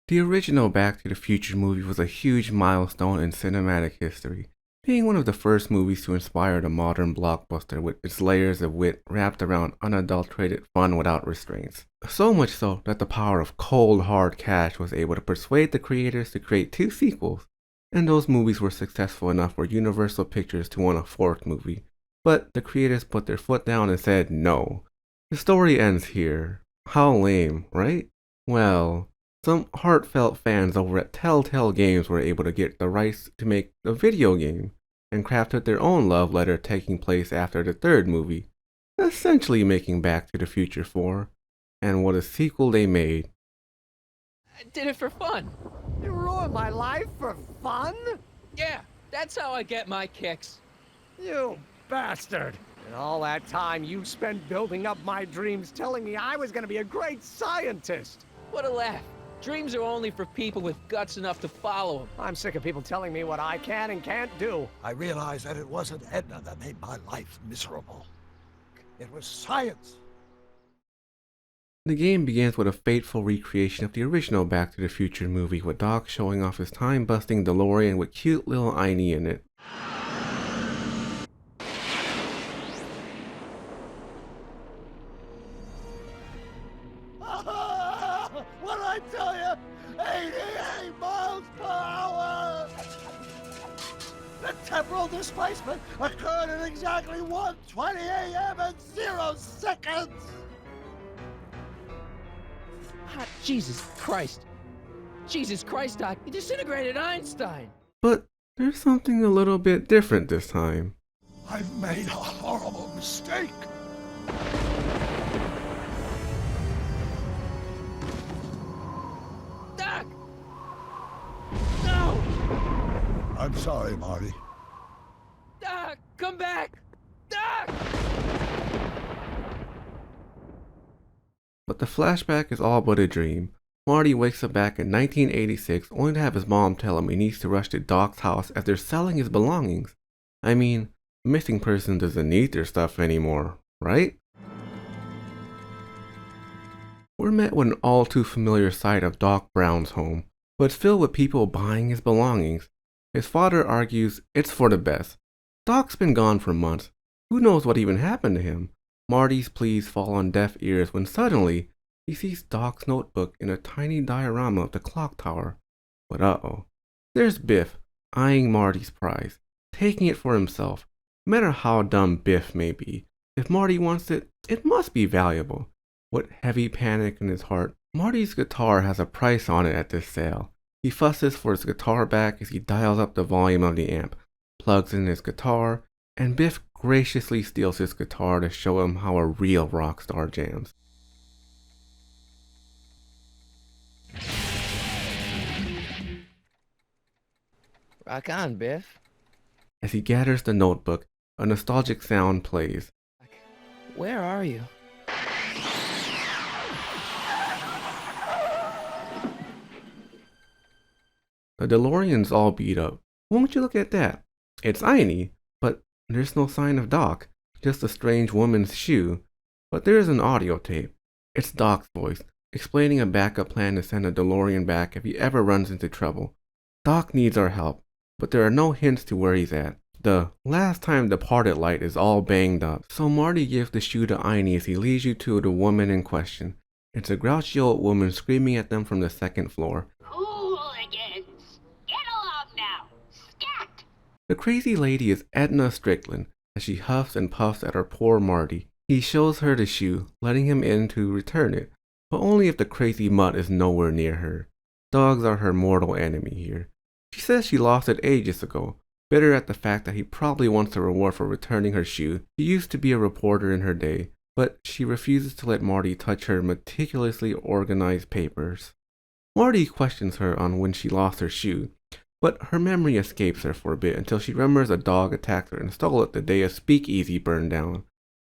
The original Back to the Future movie was a huge milestone in cinematic history, being one of the first movies to inspire the modern blockbuster with its layers of wit wrapped around unadulterated fun without restraints. So much so that the power of cold hard cash was able to persuade the creators to create two sequels, and those movies were successful enough for Universal Pictures to want a fourth movie. But the creators put their foot down and said no. The story ends here. How lame, right? Well, some heartfelt fans over at Telltale Games were able to get the rights to make a video game, and crafted their own love letter taking place after the third movie, essentially making Back to the Future 4. And what a sequel they made. I did it for fun. You ruined my life for fun? Yeah, that's how I get my kicks. You bastard! And all that time you spent building up my dreams telling me I was gonna be a great scientist! What a laugh. Dreams are only for people with guts enough to follow them. I'm sick of people telling me what I can and can't do. I realized that it wasn't Edna that made my life miserable. It was science. The game begins with a fateful recreation of the original Back to the Future movie, with Doc showing off his time-busting DeLorean with cute little Einie in it. What'd I tell you? 88 miles per hour! The temporal displacement occurred at exactly 1:20 a.m. and 0 seconds! Ah, Jesus Christ. Jesus Christ, Doc. You disintegrated Einstein. But there's something a little bit different this time. I've made a horrible mistake. Doc! No! I'm sorry, Marty. Doc, come back! Doc! But the flashback is all but a dream. Marty wakes up back in 1986 only to have his mom tell him he needs to rush to Doc's house as they're selling his belongings. I mean, a missing person doesn't need their stuff anymore, right? We're met with an all too familiar sight of Doc Brown's home, but it's filled with people buying his belongings. His father argues it's for the best. Doc's been gone for months. Who knows what even happened to him? Marty's pleas fall on deaf ears when suddenly he sees Doc's notebook in a tiny diorama of the clock tower. But uh-oh. There's Biff, eyeing Marty's prize, taking it for himself. No matter how dumb Biff may be, if Marty wants it, it must be valuable. With heavy panic in his heart, Marty's guitar has a price on it at this sale. He fusses for his guitar back as he dials up the volume of the amp, plugs in his guitar, and Biff graciously steals his guitar to show him how a real rock star jams. Rock on, Biff. As he gathers the notebook, a nostalgic sound plays. Where are you? The DeLorean's all beat up. Won't you look at that? It's Einie, but there's no sign of Doc, just a strange woman's shoe. But there is an audio tape. It's Doc's voice, explaining a backup plan to send a DeLorean back if he ever runs into trouble. Doc needs our help, but there are no hints to where he's at. The last time departed light is all banged up, so Marty gives the shoe to Einie as he leads you to the woman in question. It's a grouchy old woman screaming at them from the second floor. Hooligans! Get along now! Scat! The crazy lady is Edna Strickland, as she huffs and puffs at her poor Marty. He shows her the shoe, letting him in to return it, but only if the crazy mutt is nowhere near her. Dogs are her mortal enemy here. She says she lost it ages ago, bitter at the fact that he probably wants a reward for returning her shoe. She used to be a reporter in her day, but she refuses to let Marty touch her meticulously organized papers. Marty questions her on when she lost her shoe, but her memory escapes her for a bit until she remembers a dog attacked her and stole it the day a speakeasy burned down.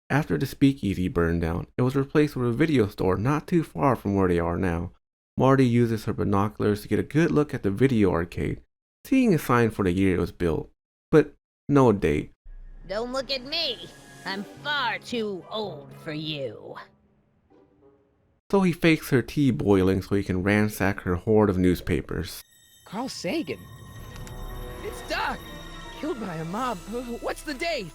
After the speakeasy burned down, it was replaced with a video store not too far from where they are now. Marty uses her binoculars to get a good look at the video arcade, seeing a sign for the year it was built, but no date. Don't look at me. I'm far too old for you. so he fakes her tea boiling so he can ransack her hoard of newspapers. Carl Sagan. It's Doc. Killed by a mob. What's the date?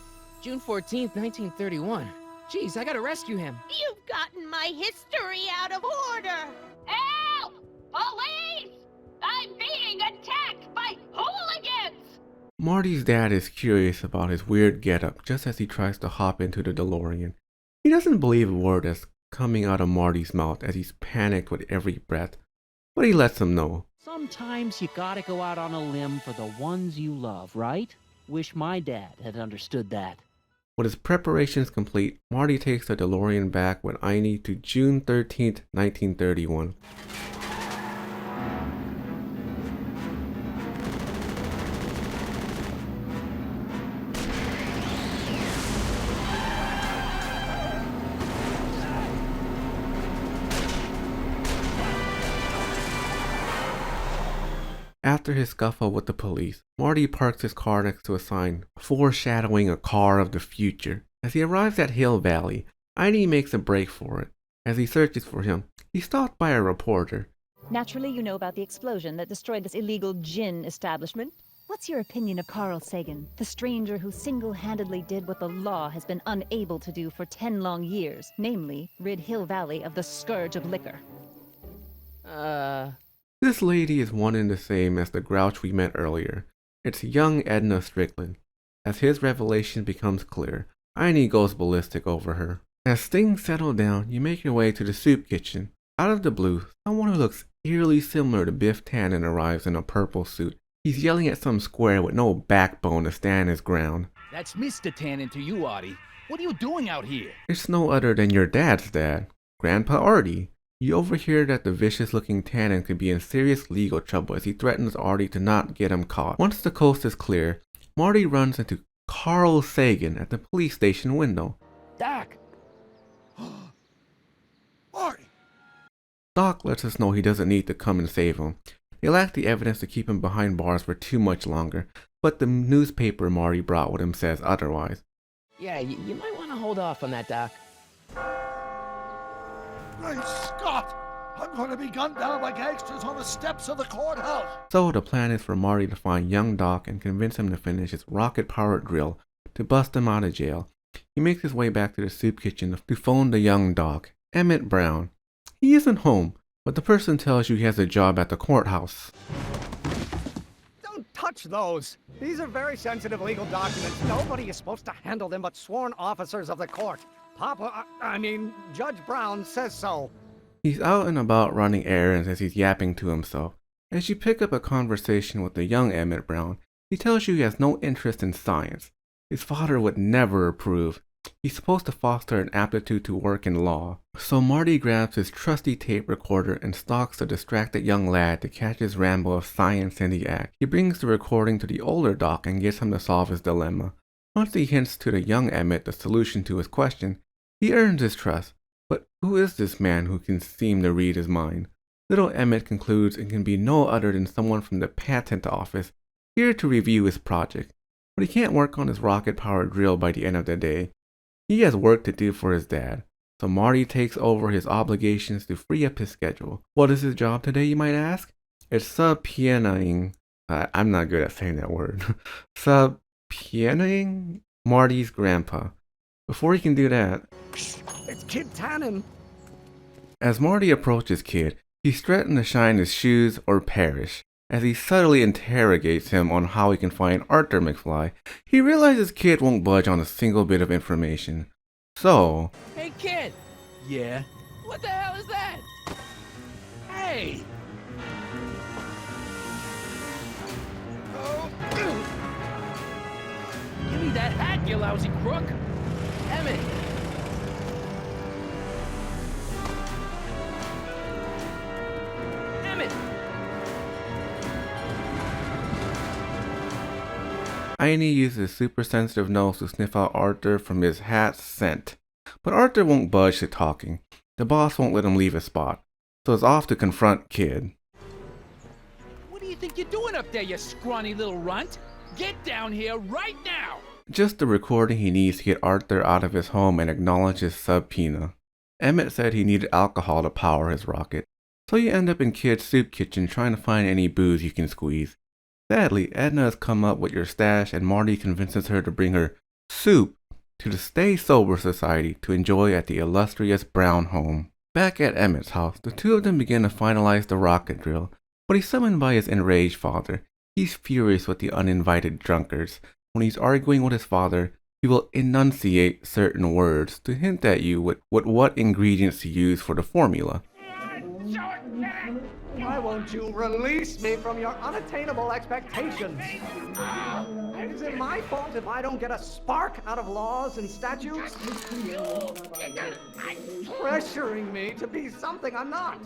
June 14th, 1931. Jeez, I gotta rescue him. You've gotten my history out of order. Help! Police! I'm being attacked by hooligans! Marty's dad is curious about his weird getup just as he tries to hop into the DeLorean. He doesn't believe a word that's coming out of Marty's mouth as he's panicked with every breath, but he lets him know. Sometimes you gotta go out on a limb for the ones you love, right? Wish my dad had understood that. With his preparations complete, Marty takes the DeLorean back with Einie to June 13th, 1931. After his scuffle with the police, Marty parks his car next to a sign foreshadowing a car of the future. As he arrives at Hill Valley, Einie makes a break for it. As he searches for him, he's stopped by a reporter. Naturally, you know about the explosion that destroyed this illegal gin establishment. What's your opinion of Carl Sagan, the stranger who single-handedly did what the law has been unable to do for 10 long years, namely, rid Hill Valley of the scourge of liquor? This lady is one and the same as the grouch we met earlier. It's young Edna Strickland. As his revelation becomes clear, Einie goes ballistic over her. As things settle down, you make your way to the soup kitchen. Out of the blue, someone who looks eerily similar to Biff Tannen arrives in a purple suit. He's yelling at some square with no backbone to stand his ground. That's Mr. Tannen to you, Artie. What are you doing out here? It's no other than your dad's dad, Grandpa Artie. You overhear that the vicious-looking Tannen could be in serious legal trouble as he threatens Artie to not get him caught. Once the coast is clear, Marty runs into Carl Sagan at the police station window. Doc! Marty! Doc lets us know he doesn't need to come and save him. They lack the evidence to keep him behind bars for too much longer, but the newspaper Marty brought with him says otherwise. Yeah, you might want to hold off on that, Doc. Great Scott! I'm going to be gunned down by gangsters on the steps of the courthouse! So the plan is for Marty to find young Doc and convince him to finish his rocket-powered drill to bust him out of jail. He makes his way back to the soup kitchen to phone the young Doc, Emmett Brown. He isn't home, but the person tells you he has a job at the courthouse. Don't touch those! These are very sensitive legal documents. Nobody is supposed to handle them but sworn officers of the court. Judge Brown says so. He's out and about running errands as he's yapping to himself. As you pick up a conversation with the young Emmett Brown, he tells you he has no interest in science. His father would never approve. He's supposed to foster an aptitude to work in law. So Marty grabs his trusty tape recorder and stalks the distracted young lad to catch his ramble of science in the act. He brings the recording to the older Doc and gets him to solve his dilemma. Once he hints to the young Emmett the solution to his question, he earns his trust. But who is this man who can seem to read his mind? Little Emmett concludes it can be no other than someone from the patent office, here to review his project. But he can't work on his rocket-powered drill by the end of the day. He has work to do for his dad, so Marty takes over his obligations to free up his schedule. What is his job today, you might ask? It's sub-pianoing. I'm not good at saying that word. Sub-pianoing Marty's grandpa. Before he can do that, It's Kid Tannen. as Marty approaches Kid, he's threatened to shine his shoes or perish. As he subtly interrogates him on how he can find Arthur McFly, he realizes Kid won't budge on a single bit of information. So, Hey, kid! Yeah? What the hell is that? Hey! Give me that hat, you lousy crook! Emmett! Emmett! Einie uses his super sensitive nose to sniff out Arthur from his hat's scent. But Arthur won't budge to talking. The boss won't let him leave his spot, so it's off to confront Kid. What do you think you're doing up there, you scrawny little runt? Get down here right now! Just the recording he needs to get Arthur out of his home and acknowledge his subpoena. Emmett said he needed alcohol to power his rocket, so you end up in Kid's soup kitchen trying to find any booze you can squeeze. Sadly, Edna has come up with your stash and Marty convinces her to bring her soup to the Stay Sober Society to enjoy at the illustrious Brown home. Back at Emmett's house, the two of them begin to finalize the rocket drill, but he's summoned by his enraged father. He's furious with the uninvited drunkards. When he's arguing with his father, he will enunciate certain words to hint at you with what ingredients to use for the formula. Why won't you release me from your unattainable expectations? Is it my fault if I don't get a spark out of laws and statutes? Pressuring me to be something I'm not.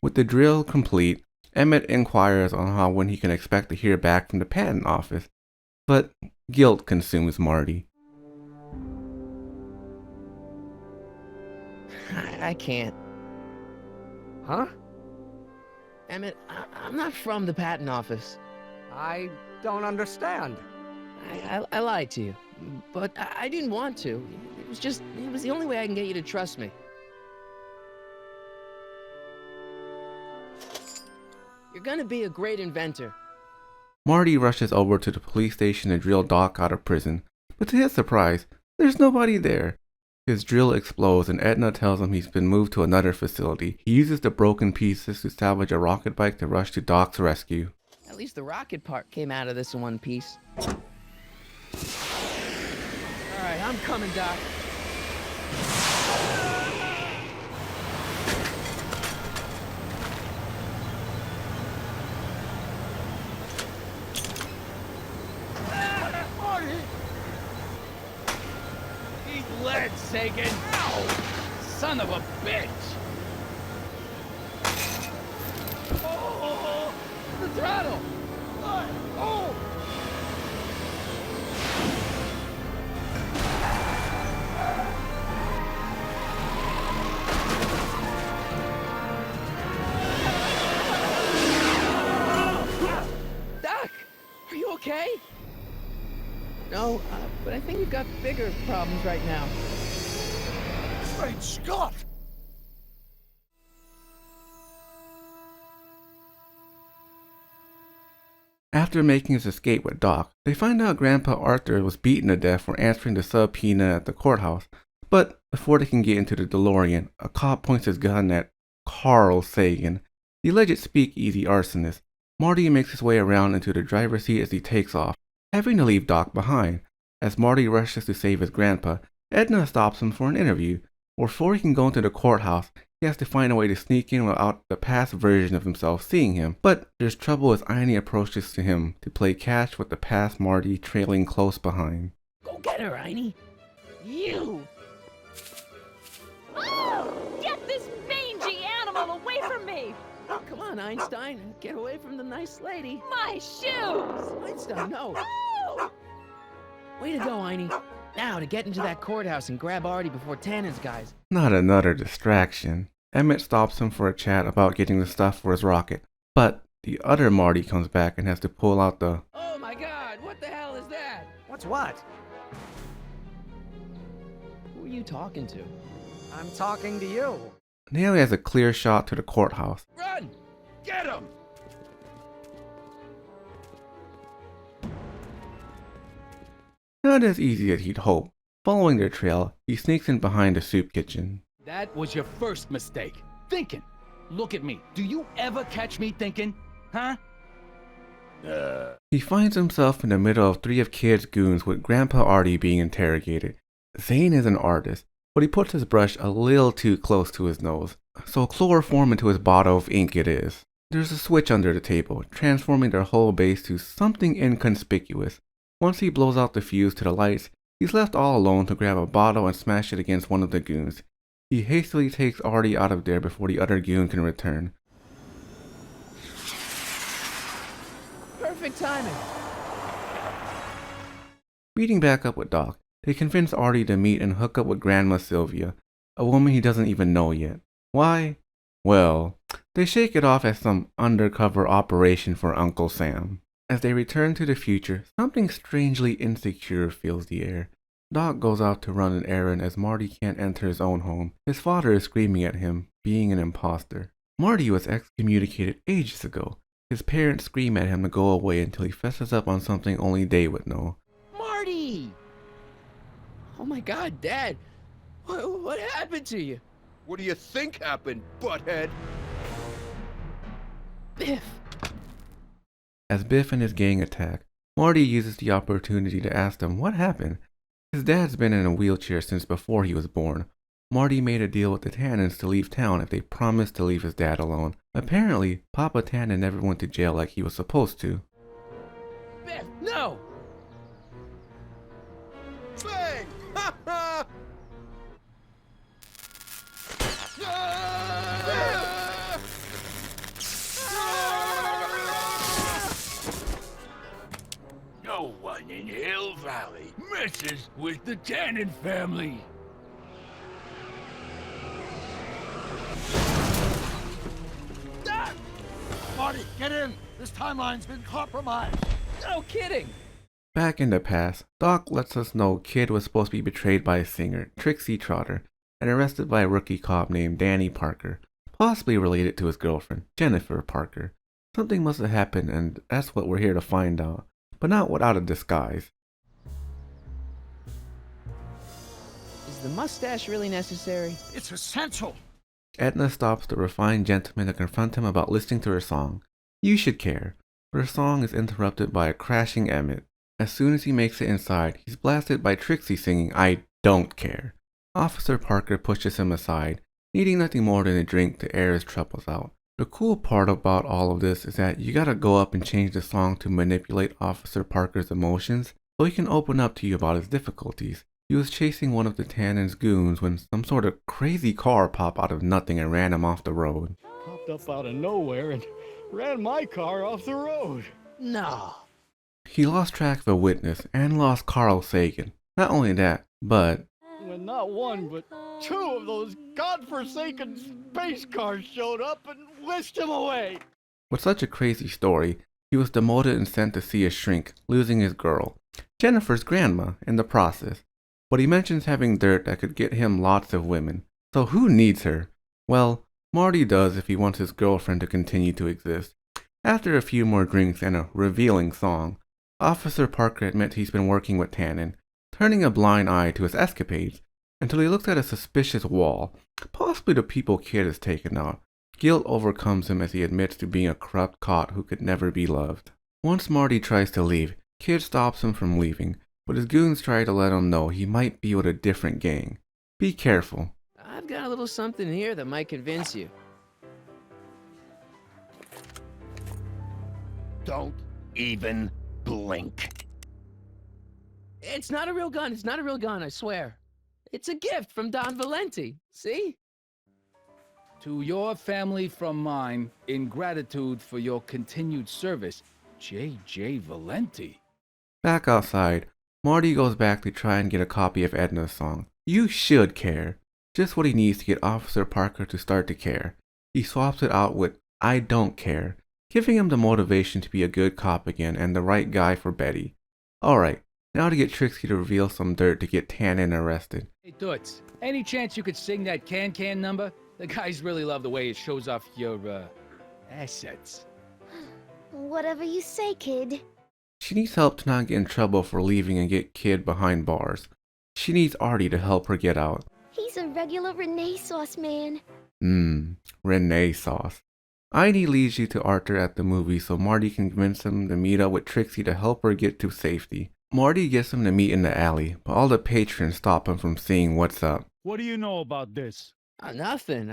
With the drill complete, Emmett inquires on when he can expect to hear back from the patent office, but guilt consumes Marty. I can't. Huh? Emmett, I'm not from the patent office. I don't understand. I lied to you, but I didn't want to. It was the only way I can get you to trust me. You're gonna be a great inventor. Marty rushes over to the police station to drill Doc out of prison, but to his surprise, there's nobody there. His drill explodes and Edna tells him he's been moved to another facility. He uses the broken pieces to salvage a rocket bike to rush to Doc's rescue. At least the rocket part came out of this in one piece. Alright, I'm coming, Doc. Eat lead, Sagan! Ow! Son of a bitch! Oh! The throttle! Oh! Doc, are you okay? No, but I think you've got bigger problems right now. Great Scott! After making his escape with Doc, they find out Grandpa Arthur was beaten to death for answering the subpoena at the courthouse. But before they can get into the DeLorean, a cop points his gun at Carl Sagan, the alleged speakeasy arsonist. Marty makes his way around into the driver's seat as he takes off, having to leave Doc behind. As Marty rushes to save his grandpa, Edna stops him for an interview. Before he can go into the courthouse, he has to find a way to sneak in without the past version of himself seeing him. But there's trouble as Einie approaches to him to play catch with the past Marty trailing close behind. Go get her, Einie. You! Get this mangy animal away from me! Come on, Einstein. Get away from the nice lady. My shoes! Einstein, no. Oh! Way to go, Einie. Now to get into that courthouse and grab Artie before Tannen's guys. Not another distraction. Emmett stops him for a chat about getting the stuff for his rocket, but the other Marty comes back and has to pull out the... Oh my god, what the hell is that? What's what? Who are you talking to? I'm talking to you. Now he has a clear shot to the courthouse. Run! Get him! Not as easy as he'd hoped. Following their trail, he sneaks in behind the soup kitchen. That was your first mistake. Thinking. Look at me. Do you ever catch me thinking? Huh? He finds himself in the middle of three of Kid's goons with Grandpa Artie being interrogated. Zane is an artist, but he puts his brush a little too close to his nose, so chloroform into his bottle of ink it is. There's a switch under the table, transforming their whole base to something inconspicuous. Once he blows out the fuse to the lights, he's left all alone to grab a bottle and smash it against one of the goons. He hastily takes Artie out of there before the other goon can return. Perfect timing. Meeting back up with Doc, they convince Artie to meet and hook up with Grandma Sylvia, a woman he doesn't even know yet. Why? Well, they shake it off as some undercover operation for Uncle Sam. As they return to the future, something strangely insecure fills the air. Doc goes out to run an errand as Marty can't enter his own home. His father is screaming at him, being an imposter. Marty was excommunicated ages ago. His parents scream at him to go away until he fesses up on something only they would know. Marty! Oh my God, Dad! What happened to you? What do you think happened, butthead? Biff! As Biff and his gang attack, Marty uses the opportunity to ask them what happened. His dad's been in a wheelchair since before he was born. Marty made a deal with the Tannins to leave town if they promised to leave his dad alone. Apparently, Papa Tannen never went to jail like he was supposed to. Biff, no! Bang! Ha ha! No one in Hill Valley messes with the Tannen family. Marty, get in! This timeline's been compromised! No kidding! Back in the past, Doc lets us know Kid was supposed to be betrayed by a singer, Trixie Trotter, and arrested by a rookie cop named Danny Parker, possibly related to his girlfriend, Jennifer Parker. Something must have happened, and that's what we're here to find out, but not without a disguise. Is the mustache really necessary? It's essential! Edna stops the refined gentleman to confront him about listening to her song. You should care, but her song is interrupted by a crashing Emmett. As soon as he makes it inside, he's blasted by Trixie singing I Don't Care. Officer Parker pushes him aside, needing nothing more than a drink to air his troubles out. The cool part about all of this is that you gotta go up and change the song to manipulate Officer Parker's emotions so he can open up to you about his difficulties. He was chasing one of the Tannins' goons when some sort of crazy car popped out of nothing and ran him off the road. Popped up out of nowhere and ran my car off the road. No. He lost track of a witness and lost Carl Sagan. Not only that, but When not one, but two of those godforsaken space cars showed up and whisked him away. with such a crazy story, he was demoted and sent to see a shrink, losing his girl, Jennifer's grandma, in the process. But he mentions having dirt that could get him lots of women. So who needs her? Well, Marty does if he wants his girlfriend to continue to exist. After a few more drinks and a revealing song, Officer Parker admits he's been working with Tannen, turning a blind eye to his escapades, until he looks at a suspicious wall, possibly the people Kid has taken out. Guilt overcomes him as he admits to being a corrupt cop who could never be loved. Once Marty tries to leave, Kid stops him from leaving, but his goons try to let him know he might be with a different gang. Be careful. I've got a little something here that might convince you. Don't even blink. It's not a real gun. It's not a real gun, I swear. It's a gift from Don Valenti. See? To your family from mine, in gratitude for your continued service, J.J. Valenti. Back outside, Marty goes back to try and get a copy of Edna's song. You should care. Just what he needs to get Officer Parker to start to care. He swaps it out with I don't care, giving him the motivation to be a good cop again and the right guy for Betty. Alright, now to get Trixie to reveal some dirt to get Tannen arrested. Hey, Toots, any chance you could sing that can number? The guys really love the way it shows off your, assets. Whatever you say, kid. She needs help to not get in trouble for leaving and get Kid behind bars. She needs Artie to help her get out. He's a regular Renaissance man. Renaissance. Artie leads you to Arthur at the movie so Marty can convince him to meet up with Trixie to help her get to safety. Marty gets him to meet in the alley, but all the patrons stop him from seeing what's up. What do you know about this? Nothing.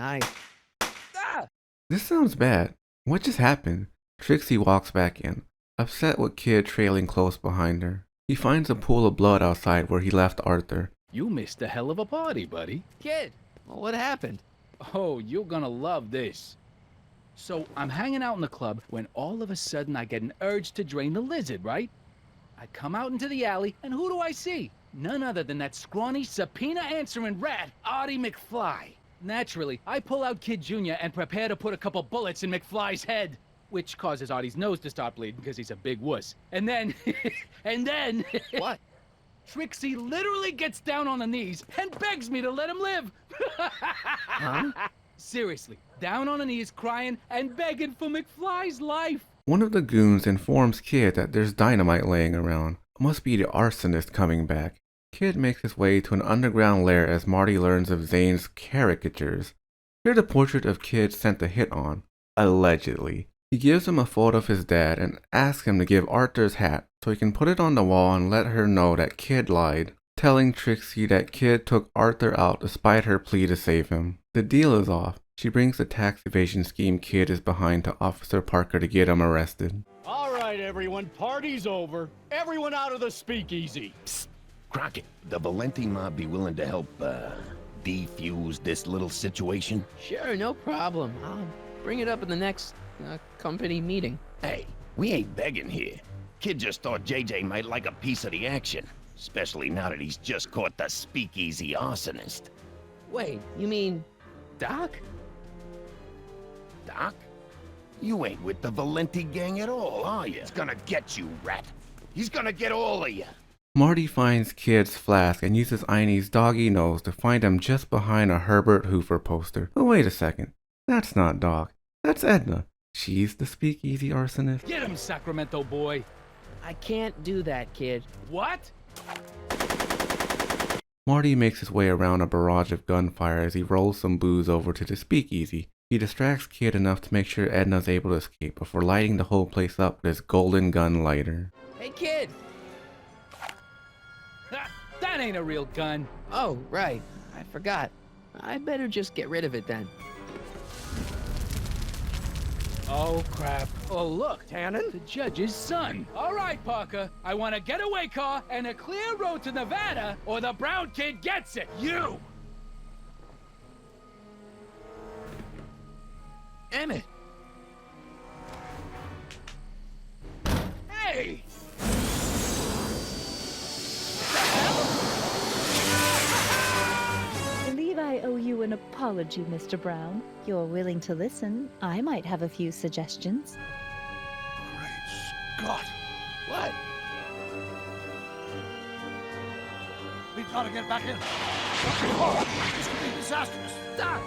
This sounds bad. What just happened? Trixie walks back in, upset with Kid trailing close behind her. He finds a pool of blood outside where he left Arthur. You missed a hell of a party, buddy. Kid, well, what happened? Oh, you're gonna love this. So, I'm hanging out in the club when all of a sudden I get an urge to drain the lizard, right? I come out into the alley, and who do I see? None other than that scrawny, subpoena-answering rat, Artie McFly. Naturally, I pull out Kid Jr. and prepare to put a couple bullets in McFly's head, which causes Artie's nose to start bleeding because he's a big wuss. And then... and then... What? Trixie literally gets down on her knees and begs me to let him live. Huh? Seriously, down on her knees crying and begging for McFly's life. One of the goons informs Kid that there's dynamite laying around. Must be the arsonist coming back. Kid makes his way to an underground lair as Marty learns of Zane's caricatures. They're the portrait of Kid sent the hit on, allegedly. He gives him a photo of his dad and asks him to give Arthur's hat so he can put it on the wall and let her know that Kid lied, telling Trixie that Kid took Arthur out despite her plea to save him. The deal is off. She brings the tax evasion scheme Kid is behind to Officer Parker to get him arrested. All right, everyone, party's over. Everyone out of the speakeasy. Psst. Crockett, the Valenti mob be willing to help, defuse this little situation? Sure, no problem. I'll bring it up in the next company meeting. Hey, we ain't begging here. Kid just thought JJ might like a piece of the action, especially now that he's just caught the speakeasy arsonist. Wait, you mean Doc? Doc? You ain't with the Valenti gang at all, are you? He's gonna get you, rat. He's gonna get all of you. Marty finds Kid's flask and uses Einie's doggy nose to find him just behind a Herbert Hoover poster. But wait a second, that's not Doc, that's Edna. She's the speakeasy arsonist. Get him, Sacramento boy. I can't do that, Kid. What? Marty makes his way around a barrage of gunfire as he rolls some booze over to the speakeasy. He distracts Kid enough to make sure Edna's able to escape before lighting the whole place up with his golden gun lighter. Hey, Kid! That ain't a real gun. Oh, right. I forgot. I better just get rid of it then. Oh, crap. Oh, look. Tannen? The judge's son. All right, Parker. I want a getaway car and a clear road to Nevada, or the brown kid gets it. You! Emmett! Hey! I believe I owe you an apology, Mr. Brown. You're willing to listen. I might have a few suggestions. Great Scott! What? We've got to get back in. Oh, this could be disastrous. Doc!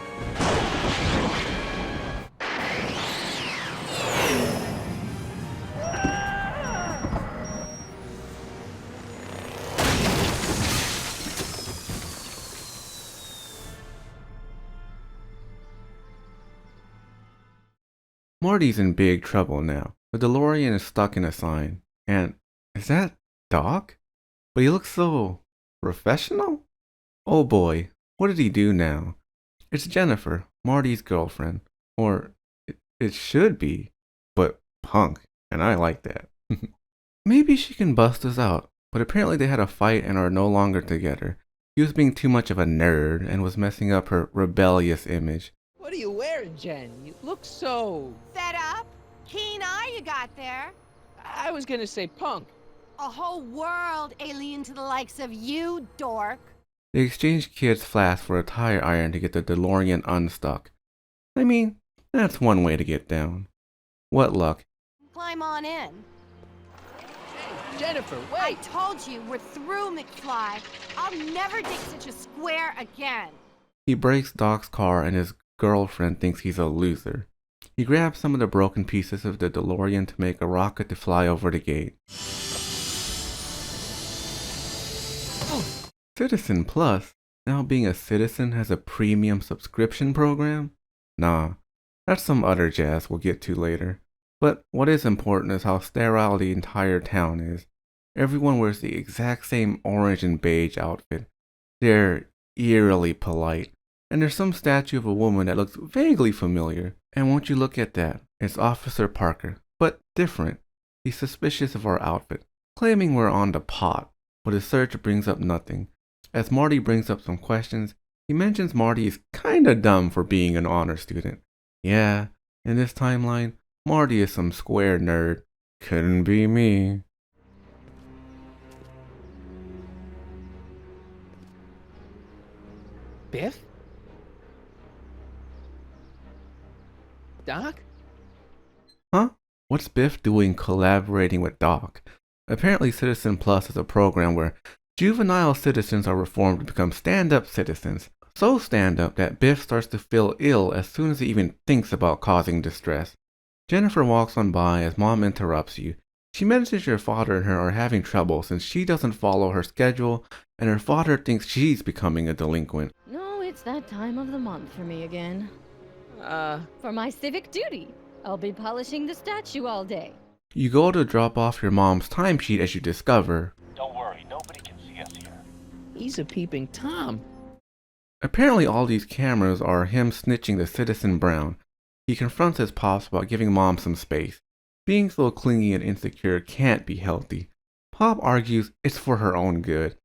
Marty's in big trouble now. The DeLorean is stuck in a sign. And is that Doc? But he looks so professional? Oh boy, what did he do now? It's Jennifer, Marty's girlfriend. Or it should be, but punk, and I like that. Maybe she can bust us out, but apparently they had a fight and are no longer together. He was being too much of a nerd and was messing up her rebellious image. What are you wearing, Jen? You look so... Set up? Keen eye you got there. I was gonna say punk. A whole world alien to the likes of you, dork. They exchanged Kid's flask for a tire iron to get the DeLorean unstuck. I mean, that's one way to get down. What luck. Climb on in. Hey, Jennifer, I wait! told you, we're through, McFly. I'll never dig such a square again. He breaks Doc's car and his girlfriend thinks he's a loser. He grabs some of the broken pieces of the DeLorean to make a rocket to fly over the gate. Citizen Plus? Now being a citizen has a premium subscription program? Nah, that's some other jazz we'll get to later. But what is important is how sterile the entire town is. Everyone wears the exact same orange and beige outfit. They're eerily polite. And there's some statue of a woman that looks vaguely familiar. And won't you look at that? It's Officer Parker, but different. He's suspicious of our outfit, claiming we're on the pot, but his search brings up nothing. As Marty brings up some questions, he mentions Marty is kinda dumb for being an honor student. Yeah, in this timeline, Marty is some square nerd. Couldn't be me. Biff? Doc? Huh? What's Biff doing collaborating with Doc? Apparently Citizen Plus is a program where Juvenile citizens are reformed to become stand-up citizens. So stand-up that Biff starts to feel ill as soon as he even thinks about causing distress. Jennifer walks on by as Mom interrupts you. She mentions your father and her are having trouble since she doesn't follow her schedule and her father thinks she's becoming a delinquent. No, it's that time of the month for me again. For my civic duty. I'll be polishing the statue all day. You go to drop off your mom's timesheet as you discover, Don't worry, nobody can see us here. He's a peeping Tom. apparently all these cameras are him snitching to Citizen Brown. He confronts his pops about giving Mom some space. Being so clingy and insecure can't be healthy. Pop argues it's for her own good.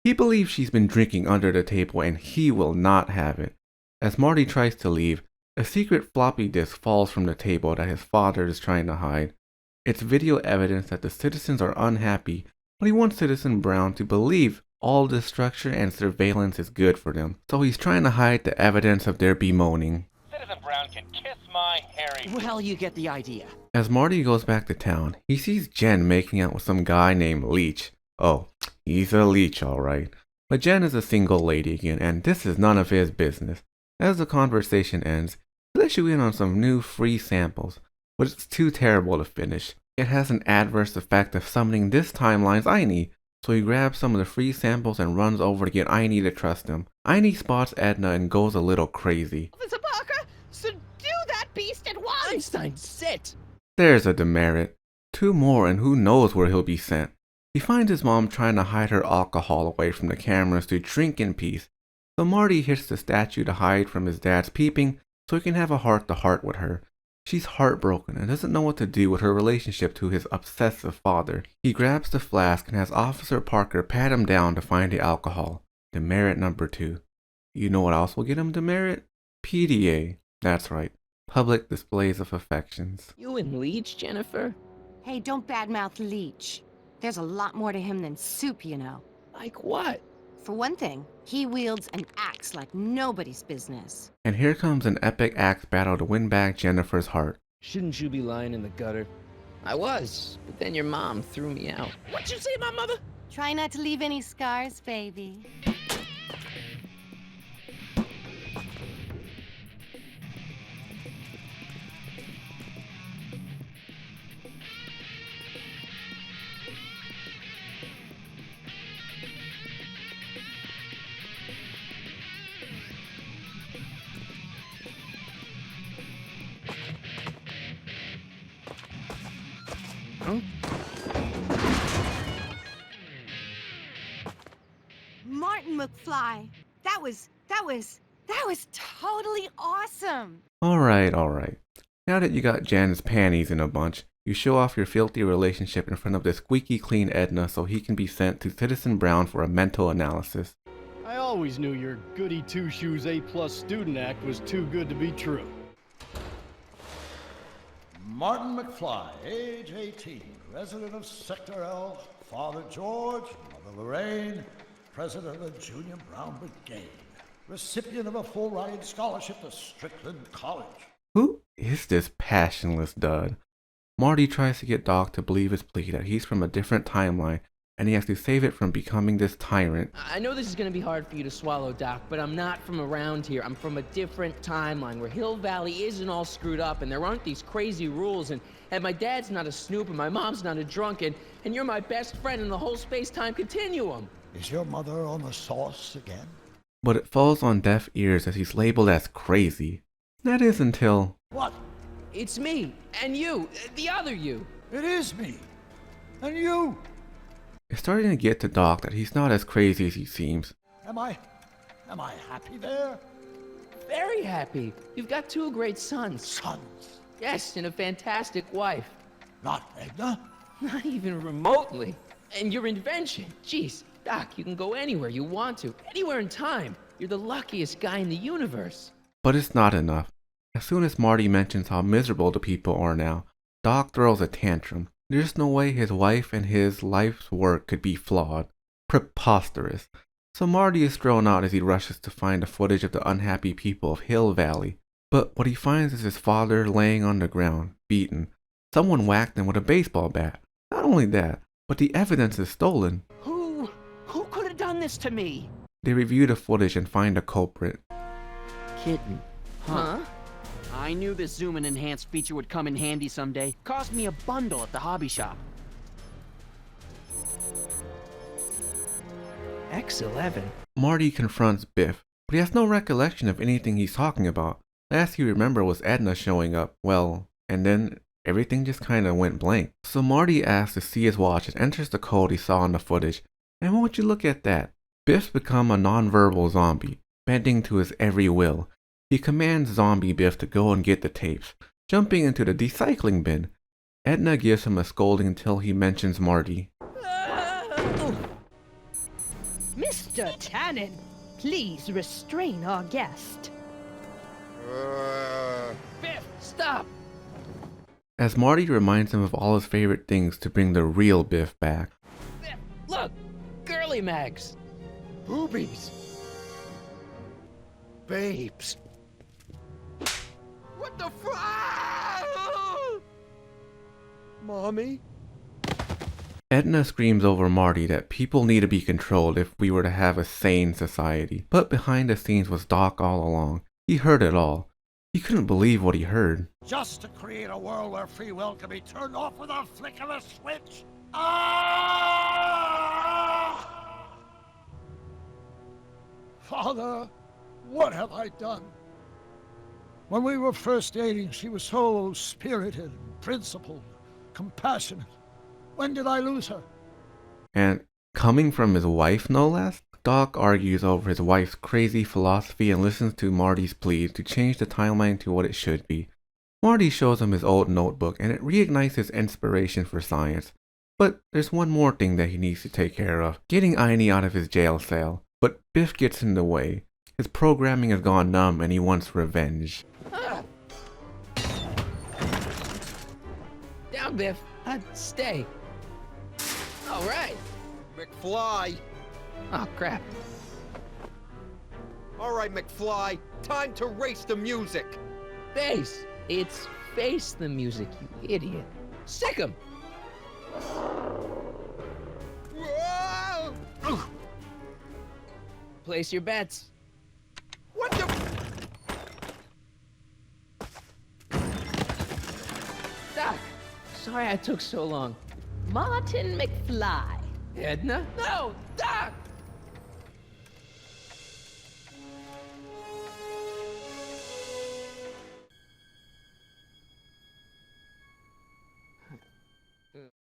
He believes she's been drinking under the table and he will not have it. As Marty tries to leave, a secret floppy disk falls from the table that his father is trying to hide. It's video evidence that the citizens are unhappy, but he wants Citizen Brown to believe all this structure and surveillance is good for them, so he's trying to hide the evidence of their bemoaning. Citizen Brown can kiss my hairy. Well, you get the idea. As Marty goes back to town, he sees Jen making out with some guy named Leech. Oh, he's a leech alright. But Jen is a single lady again, and this is none of his business. As the conversation ends, he lets you in on some new free samples, but it's too terrible to finish. It has an adverse effect of summoning this timeline's Aini, so he grabs some of the free samples and runs over to get Aini to trust him. Aini spots Edna and goes a little crazy. Officer Parker, subdue that beast at once! Einstein, sit! There's a demerit. 2 more and who knows where he'll be sent. He finds his mom trying to hide her alcohol away from the cameras to drink in peace, so Marty hits the statue to hide from his dad's peeping so he can have a heart-to-heart with her. She's heartbroken and doesn't know what to do with her relationship to his obsessive father. He grabs the flask and has Officer Parker pat him down to find the alcohol. Demerit number 2. You know what else will get him demerit? PDA. That's right. Public displays of affections. You and Leech, Jennifer? Hey, don't badmouth Leech. There's a lot more to him than soup, you know. Like what? For one thing, he wields an axe like nobody's business. And here comes an epic axe battle to win back Jennifer's heart. Shouldn't you be lying in the gutter? I was, but then your mom threw me out. What'd you say about mother? Try not to leave any scars, baby. Huh? Martin McFly. That was totally awesome. Alright. Now that you got Jan's panties in a bunch, you show off your filthy relationship in front of the squeaky clean Edna so he can be sent to Citizen Brown for a mental analysis. I always knew your goody two-shoes A+ student act was too good to be true. Martin McFly, age 18, resident of Sector L, Father George, Mother Lorraine, president of the Junior Brown Brigade, recipient of a full-ride scholarship to Strickland College. Who is this passionless dud? Marty tries to get Doc to believe his plea that he's from a different timeline and he has to save it from becoming this tyrant. I know this is gonna be hard for you to swallow, Doc, but I'm not from around here. I'm from a different timeline where Hill Valley isn't all screwed up and there aren't these crazy rules and my dad's not a snoop and my mom's not a drunk and you're my best friend in the whole space-time continuum. Is your mother on the sauce again? But it falls on deaf ears as he's labeled as crazy. That is until... What? It's me, and you, the other you. It is me. And you. It's starting to get to Doc that he's not as crazy as he seems. Am I happy there? Very happy. You've got 2 great sons. Sons? Yes, and a fantastic wife. Not Edna? Not even remotely. And your invention. Jeez, Doc, you can go anywhere you want to. Anywhere in time. You're the luckiest guy in the universe. But it's not enough. As soon as Marty mentions how miserable the people are now, Doc throws a tantrum. There's no way his wife and his life's work could be flawed. Preposterous. So Marty is thrown out as he rushes to find the footage of the unhappy people of Hill Valley. But what he finds is his father laying on the ground, beaten. Someone whacked him with a baseball bat. Not only that, but the evidence is stolen. Who could have this to me? They review the footage and find a culprit. Kitten. Huh? I knew this zoom and enhanced feature would come in handy someday. Cost me a bundle at the hobby shop. X11. Marty confronts Biff, but he has no recollection of anything he's talking about. Last you remember was Edna showing up, well, and then everything just kinda went blank. So Marty asks to see his watch and enters the code he saw in the footage. And won't you look at that? Biff's become a non-verbal zombie, bending to his every will. He commands Zombie Biff to go and get the tapes, jumping into the recycling bin. Edna gives him a scolding until he mentions Marty. Mr. Tannen, please restrain our guest. Biff, stop! As Marty reminds him of all his favorite things to bring the real Biff back. Biff, look! Girly mags! Boobies! Babes. What the fuck? Mommy? Edna screams over Marty that people need to be controlled if we were to have a sane society. But behind the scenes was Doc all along. He heard it all. He couldn't believe what he heard. Just to create a world where free will can be turned off with a flick of a switch? Ah! Father, what have I done? When we were first dating, she was so spirited, principled, compassionate. When did I lose her? And coming from his wife, no less, Doc argues over his wife's crazy philosophy and listens to Marty's pleas to change the timeline to what it should be. Marty shows him his old notebook and it reignites his inspiration for science. But there's one more thing that he needs to take care of, getting Einie out of his jail cell. But Biff gets in the way. His programming has gone numb and he wants revenge. Down, Biff. Stay. All right. McFly. Oh, crap. All right, McFly. Time to race the music. Face. It's face the music, you idiot. Sick 'em. Place your bets. What the? Doc, sorry I took so long. Martin McFly. Edna? No, Doc!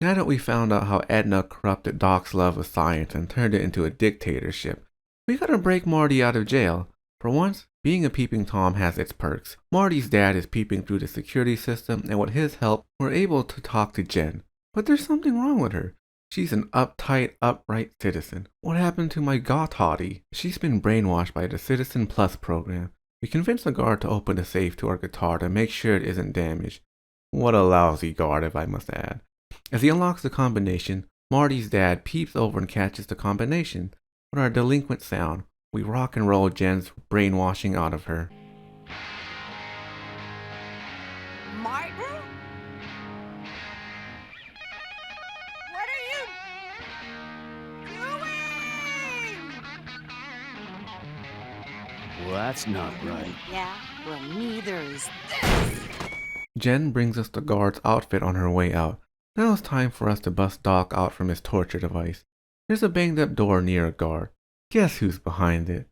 Now that we found out how Edna corrupted Doc's love of science and turned it into a dictatorship, we gotta break Marty out of jail. For once, being a peeping Tom has its perks. Marty's dad is peeping through the security system, and with his help, we're able to talk to Jen. But there's something wrong with her. She's an uptight, upright citizen. What happened to my goth hottie? She's been brainwashed by the Citizen Plus program. We convince the guard to open the safe to our guitar to make sure it isn't damaged. What a lousy guard, if I must add. As he unlocks the combination, Marty's dad peeps over and catches the combination. With our delinquent sound, we rock and roll Jen's brainwashing out of her. Martin? What are you doing? Well, that's not right. Yeah, well, neither is this. Jen brings us the guard's outfit on her way out. Now it's time for us to bust Doc out from his torture device. There's a banged up door near a guard. Guess who's behind it?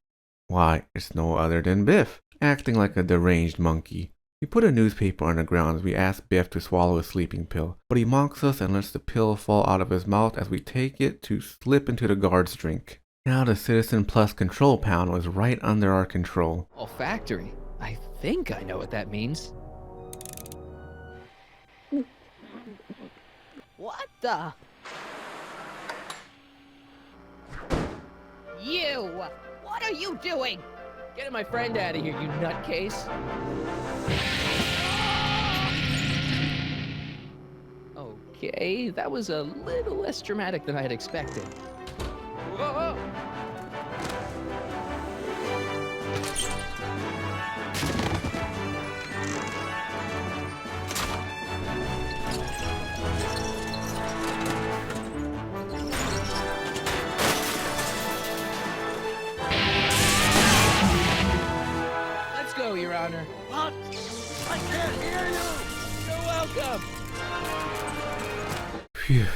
Why, it's no other than Biff, acting like a deranged monkey. We put a newspaper on the ground as we ask Biff to swallow a sleeping pill, but he mocks us and lets the pill fall out of his mouth as we take it to slip into the guard's drink. Now the Citizen Plus control panel is right under our control. Olfactory. I think I know what that means. What the? You! What are you doing? Get my friend out of here, you nutcase. Okay, that was a little less dramatic than I had expected. Whoa! Phew,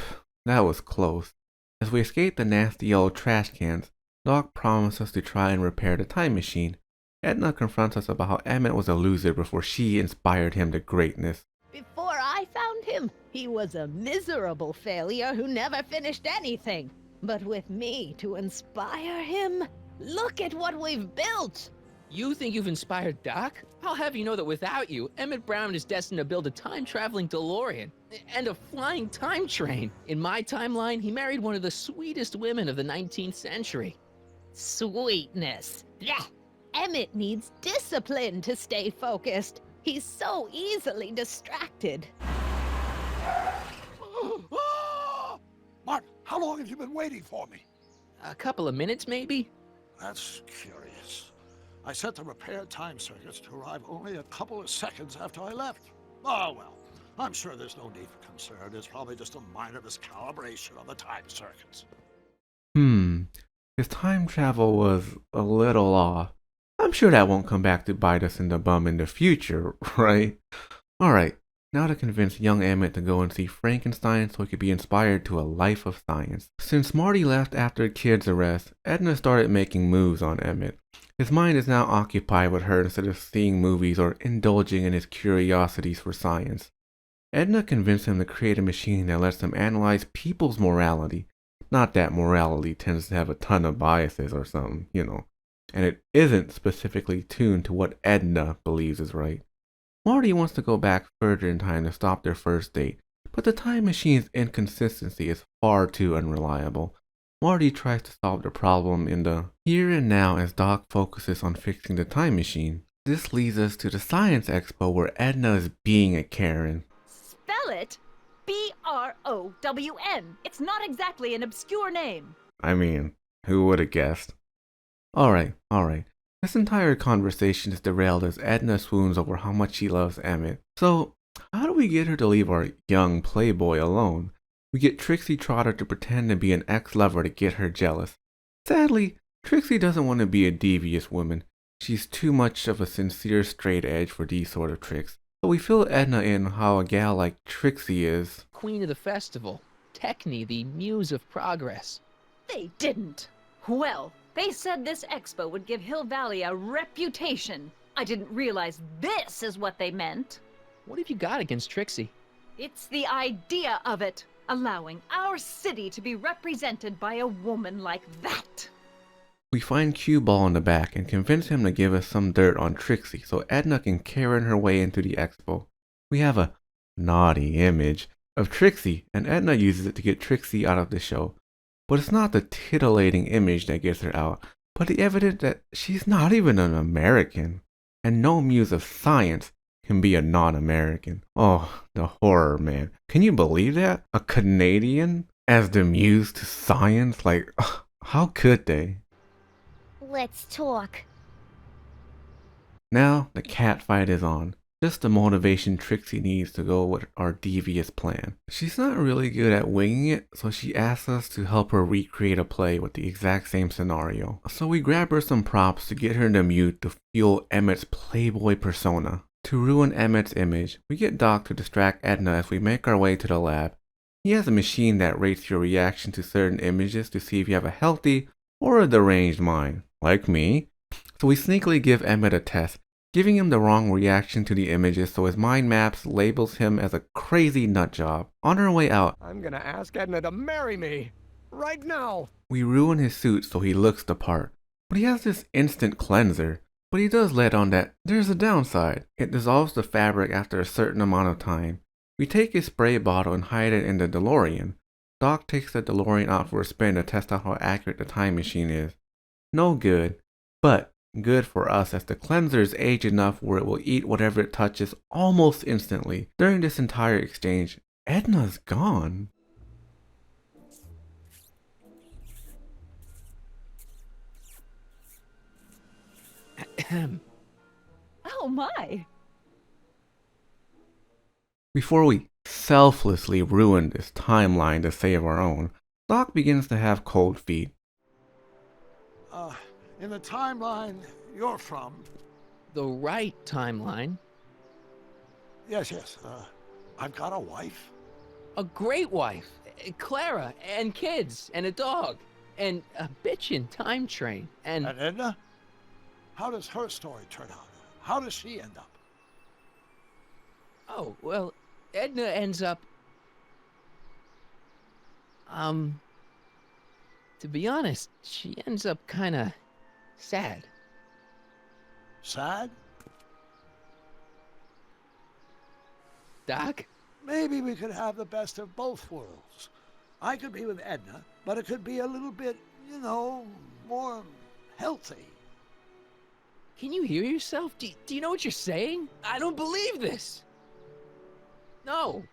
that was close. As we escape the nasty old trash cans, Doc promises us to try and repair the time machine. Edna confronts us about how Emmett was a loser before she inspired him to greatness. Before I found him, he was a miserable failure who never finished anything. But with me to inspire him, look at what we've built! You think you've inspired Doc? I'll have you know that without you, Emmett Brown is destined to build a time-traveling DeLorean and a flying time train. In my timeline, he married one of the sweetest women of the 19th century. Sweetness. Yeah. Emmett needs discipline to stay focused. He's so easily distracted. Mark, how long have you been waiting for me? A couple of minutes, maybe? That's curious. I set the repaired time circuits to arrive only a couple of seconds after I left. Oh, well, I'm sure there's no need for concern. It's probably just a minor miscalibration on the time circuits. His time travel was a little off. I'm sure that won't come back to bite us in the bum in the future, right? Alright, now to convince young Emmett to go and see Frankenstein so he could be inspired to a life of science. Since Marty left after Kid's arrest, Edna started making moves on Emmett. His mind is now occupied with her instead of seeing movies or indulging in his curiosities for science. Edna convinced him to create a machine that lets him analyze people's morality. Not that morality tends to have a ton of biases or something, you know. And it isn't specifically tuned to what Edna believes is right. Marty wants to go back further in time to stop their first date, but the time machine's inconsistency is far too unreliable. Marty tries to solve the problem in the here and now as Doc focuses on fixing the time machine. This leads us to the Science Expo where Edna is being a Karen. Spell it Brown. It's not exactly an obscure name. I mean, who would have guessed? Alright. This entire conversation is derailed as Edna swoons over how much she loves Emmett. So, how do we get her to leave our young playboy alone? We get Trixie Trotter to pretend to be an ex-lover to get her jealous. Sadly, Trixie doesn't want to be a devious woman. She's too much of a sincere straight edge for these sort of tricks. So we fill Edna in how a gal like Trixie is Queen of the festival. Techne, the muse of progress. They didn't. Well, they said this expo would give Hill Valley a reputation. I didn't realize this is what they meant. What have you got against Trixie? It's the idea of it. Allowing our city to be represented by a woman like that. We find Cue Ball in the back and convince him to give us some dirt on Trixie so Edna can Karen her way into the expo. We have a naughty image of Trixie and Edna uses it to get Trixie out of the show. But it's not the titillating image that gets her out, but the evidence that she's not even an American. And no muse of science can be a non-American. Oh, the horror, man. Can you believe that? A Canadian as the muse to science? Like, how could they? Let's talk. Now, the cat fight is on. Just the motivation Trixie needs to go with our devious plan. She's not really good at winging it, so she asks us to help her recreate a play with the exact same scenario. So we grab her some props to get her to mute to fuel Emmett's playboy persona. To ruin Emmett's image, we get Doc to distract Edna as we make our way to the lab. He has a machine that rates your reaction to certain images to see if you have a healthy or a deranged mind, like me. So we sneakily give Emmett a test, giving him the wrong reaction to the images so his mind maps labels him as a crazy nutjob. On our way out, I'm gonna ask Edna to marry me. Right now. We ruin his suit so he looks the part. But he has this instant cleanser. But he does let on that there's a downside. It dissolves the fabric after a certain amount of time. We take his spray bottle and hide it in the DeLorean. Doc takes the DeLorean out for a spin to test out how accurate the time machine is. No good, but good for us as the cleanser is aged enough where it will eat whatever it touches almost instantly. During this entire exchange, Edna's gone. Oh my! Before we selflessly ruin this timeline to save our own, Doc begins to have cold feet. In the timeline you're from... The right timeline? Yes. I've got a wife, a great wife, Clara, and kids, and a dog, and a bitchin' time train, and Edna? How does her story turn out? How does she end up? oh, well, Edna ends up... To be honest, she ends up kinda sad. Sad? Doc? Maybe we could have the best of both worlds. I could be with Edna, but it could be a little bit, you know, more healthy. Can you hear yourself? Do you know what you're saying? I don't believe this! No.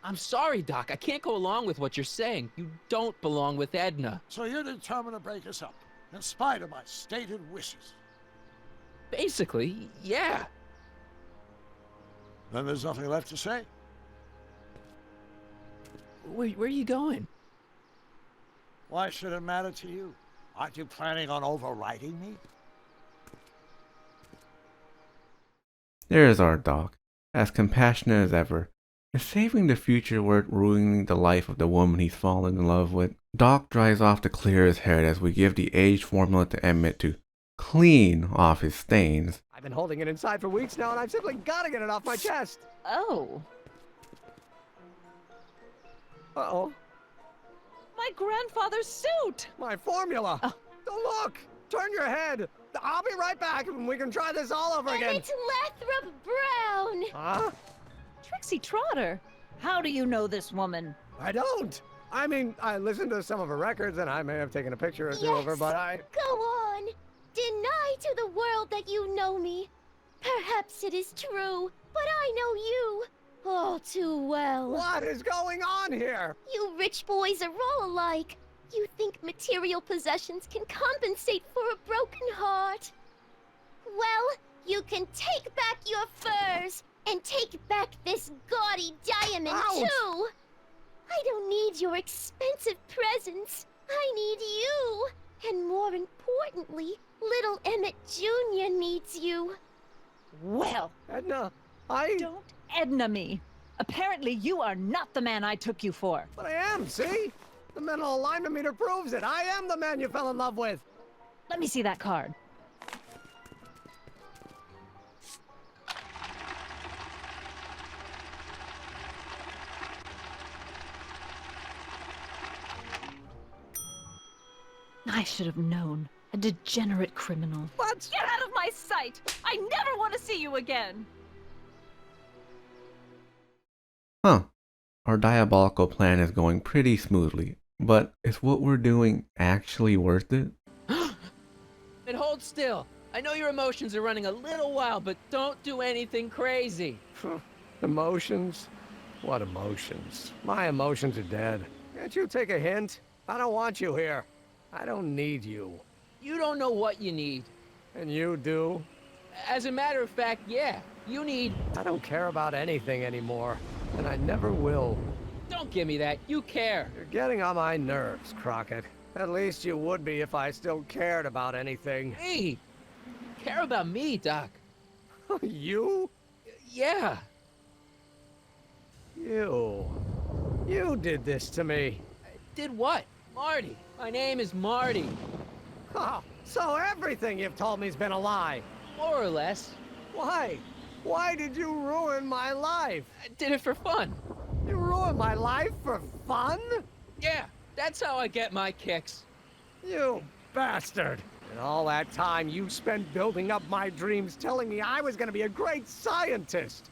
I'm sorry, Doc. I can't go along with what you're saying. You don't belong with Edna. So you're determined to break us up, in spite of my stated wishes. Basically, yeah. Then there's nothing left to say. Where are you going? Why should it matter to you? Aren't you planning on overriding me? There's our Doc, as compassionate as ever. Is saving the future worth ruining the life of the woman he's fallen in love with? Doc dries off to clear his head as we give the age formula to Emmett to clean off his stains. I've been holding it inside for weeks now, and I've simply got to get it off my chest. Oh. Uh-oh. My grandfather's suit! My formula. Oh. Don't look. Turn your head. I'll be right back, and we can try this all over again. Emmett Lathrop Brown! Huh? Trixie Trotter, how do you know this woman? I don't. I mean, I listened to some of her records, and I may have taken a picture or two of her, but I... Go on. Deny to the world that you know me. Perhaps it is true, but I know you all too well. What is going on here? You rich boys are all alike. You think material possessions can compensate for a broken heart. Well, you can take back your furs and take back this gaudy diamond, Ouch! too. I don't need your expensive presents. I need you. And more importantly, little Emmett Jr. needs you. Well, Edna, don't Edna me. Apparently you are not the man I took you for. But I am, see? The mental alignment meter proves it. I am the man you fell in love with. Let me see that card. I should have known. A degenerate criminal. What? Get out of my sight! I never want to see you again! Huh. Our diabolical plan is going pretty smoothly, but is what we're doing actually worth it? And hold still. I know your emotions are running a little wild, but don't do anything crazy. Emotions? What emotions? My emotions are dead. Can't you take a hint? I don't want you here. I don't need you. You don't know what you need. And you do? As a matter of fact, yeah. You need... I don't care about anything anymore. And I never will. Don't give me that. You care. You're getting on my nerves, Crockett. At least you would be if I still cared about anything. Me? Care about me, Doc. You? Yeah. You did this to me. Did what? Marty. My name is Marty. Oh, so everything you've told me's been a lie. More or less. Why? Why did you ruin my life? I did it for fun. You ruined my life for fun? Yeah, that's how I get my kicks. You bastard. And all that time you spent building up my dreams, telling me I was gonna be a great scientist.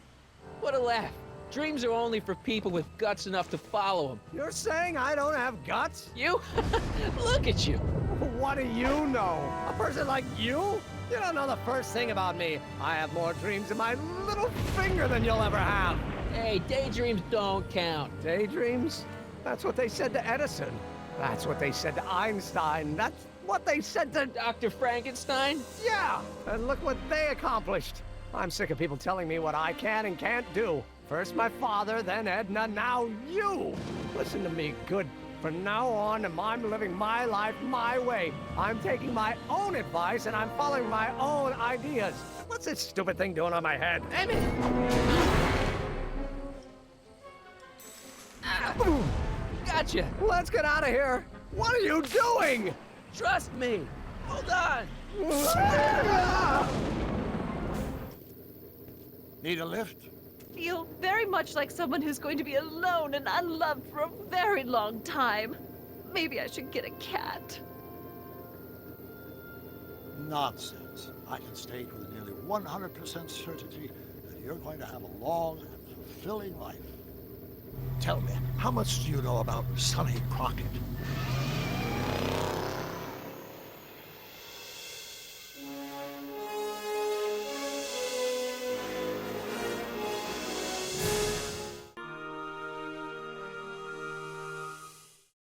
What a laugh. Dreams are only for people with guts enough to follow them. You're saying I don't have guts? You? Look at you. What do you know? A person like you? You don't know the first thing about me. I have more dreams in my little finger than you'll ever have. Hey, daydreams don't count. Daydreams? That's what they said to Edison. That's what they said to Einstein. That's what they said to... Dr. Frankenstein? Yeah, and look what they accomplished. I'm sick of people telling me what I can and can't do. First my father, then Edna, now you. Listen to me, good. From now on, I'm living my life my way. I'm taking my own advice and I'm following my own ideas. What's this stupid thing doing on my head? Emmett! gotcha. Let's get out of here. What are you doing? Trust me. Hold on. Need a lift? Feel very much like someone who's going to be alone and unloved for a very long time. Maybe I should get a cat. Nonsense. I can state with nearly 100% certainty that you're going to have a long and fulfilling life. Tell me, how much do you know about Sonny Crockett?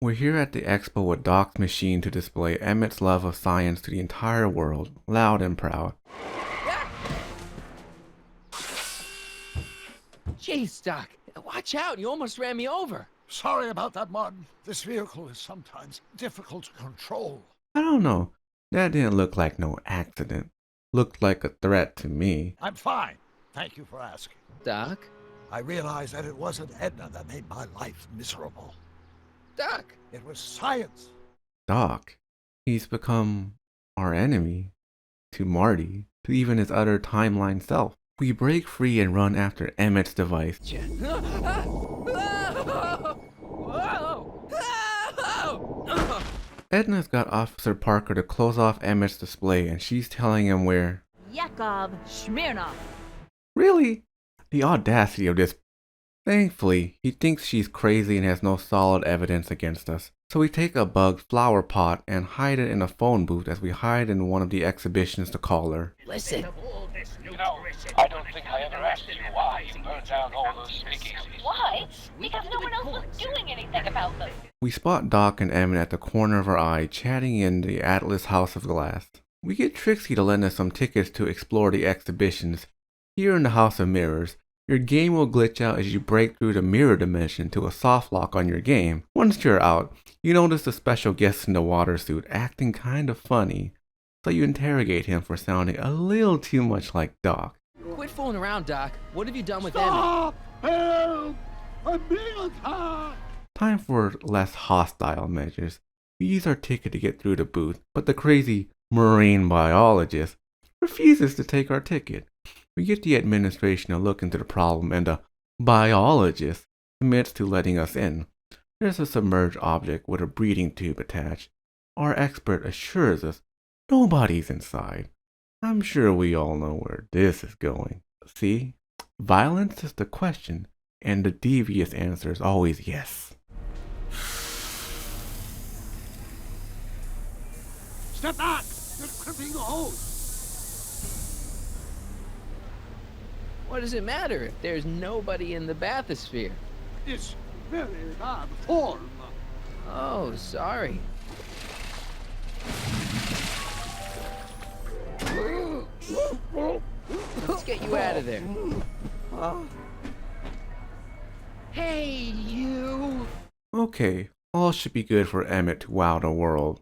We're here at the expo with Doc's machine to display Emmett's love of science to the entire world, loud and proud. Jeez, Doc. Watch out. You almost ran me over. Sorry about that, Martin. This vehicle is sometimes difficult to control. I don't know. That didn't look like no accident. Looked like a threat to me. I'm fine. Thank you for asking. Doc? I realized that it wasn't Edna that made my life miserable. Doc? It was science. Doc. He's become our enemy. To Marty. To even his other timeline self. We break free and run after Emmett's device. Edna's got Officer Parker to close off Emmett's display and she's telling him where... Yakov Smirnov. Really? The audacity of this. Thankfully, he thinks she's crazy and has no solid evidence against us. So we take a bugged flower pot and hide it in a phone booth as we hide in one of the exhibitions to call her. Listen. You know, I don't think I ever asked you why you burned down all those speakeasies. Why? Because no one else was doing anything about them. We spot Doc and Emmett at the corner of our eye chatting in the Atlas House of Glass. We get Trixie to lend us some tickets to explore the exhibitions. Here in the House of Mirrors, your game will glitch out as you break through the mirror dimension to a soft lock on your game. Once you're out, you notice the special guest in the water suit acting kind of funny, so you interrogate him for sounding a little too much like Doc. Quit fooling around, Doc. What have you done with Stop! Help! I'm being attacked! Time for less hostile measures. We use our ticket to get through the booth, but the crazy marine biologist refuses to take our ticket. We get the administration to look into the problem and the biologist commits to letting us in. There's a submerged object with a breathing tube attached. Our expert assures us nobody's inside. I'm sure we all know where this is going. See? Violence is the question, and the devious answer is always yes. Step back! You're crimping the hose! What does it matter if there's nobody in the bathysphere? It's very bad form. Oh, sorry. Let's get you out of there. Hey, you! Okay, all should be good for Emmett to wow the world,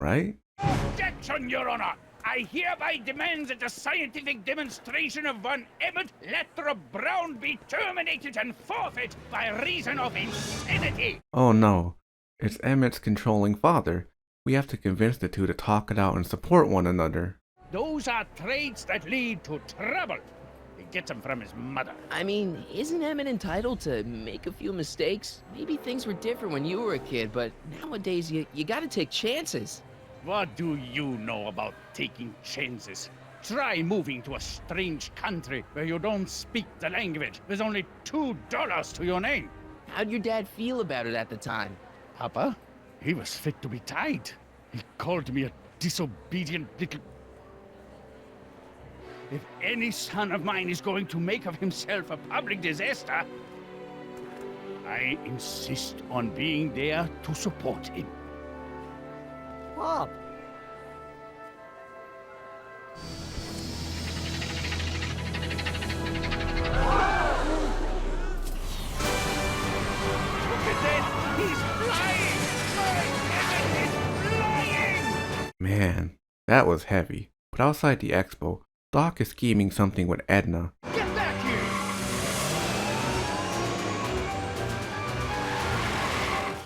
right? Objection, Your Honor! I hereby demand that the scientific demonstration of one Emmett Lathrop Brown be terminated and forfeit by reason of insanity! Oh no, it's Emmett's controlling father. We have to convince the two to talk it out and support one another. Those are traits that lead to trouble. He gets them from his mother. I mean, isn't Emmett entitled to make a few mistakes? Maybe things were different when you were a kid, but nowadays you gotta take chances. What do you know about taking chances? Try moving to a strange country where you don't speak the language with only $2 to your name. How'd your dad feel about it at the time? Papa? He was fit to be tied. He called me a disobedient little... If any son of mine is going to make of himself a public disaster, I insist on being there to support him. Bob. Look at that! He's flying! My Emmett is flying! Man, that was heavy. But outside the expo, Doc is scheming something with Edna. Get back here!